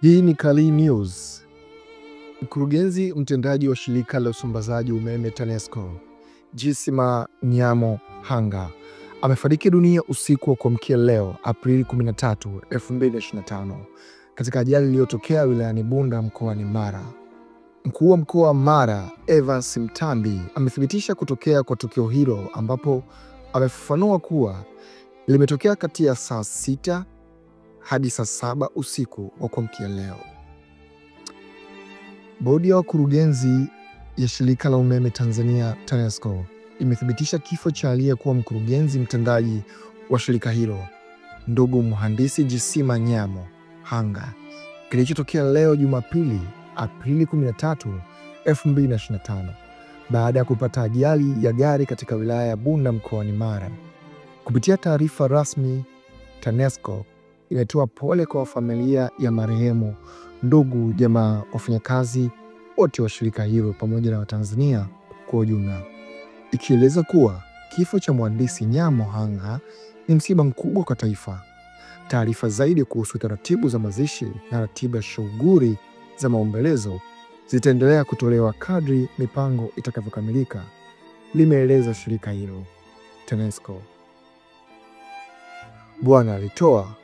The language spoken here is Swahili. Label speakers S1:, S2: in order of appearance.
S1: Hii ni Kali News. Mkurugenzi mtendaji wa shirika la usambazaji umeme TANESCO, Gisima Nyamo Hanga, amefariki dunia usiku wa kuamkia leo Aprili 13, 2025 katika ajali iliyotokea wilayani Bunda mkoani Mara. Mkuu wa mkoa wa Mara, Evans Mtambi, amethibitisha kutokea kwa tukio hilo, ambapo amefafanua kuwa limetokea kati ya saa 6 hadi saa 7 usiku wa kuamkia leo. Bodi ya wakurugenzi ya shirika la umeme Tanzania TANESCO imethibitisha kifo cha aliyekuwa mkurugenzi mtendaji wa shirika hilo, ndugu mhandisi Gisima Nyamo Hanga, kilichotokea leo Jumapili Aprili 13, 2025 baada ya kupata ajali ya gari katika wilaya ya Bunda mkoani Mara. Kupitia taarifa rasmi, TANESCO imetoa pole kwa familia ya marehemu, ndugu, jamaa, wafanyakazi wote wa shirika hilo pamoja na Watanzania kwa ujumla, ikieleza kuwa kifo cha mhandisi Nyamo Hanga ni msiba mkubwa kwa taifa. Taarifa zaidi kuhusu taratibu za mazishi na ratiba ya shughuli za maombolezo zitaendelea kutolewa kadri mipango itakavyokamilika, limeeleza shirika hilo TANESCO. Bwana alitoa,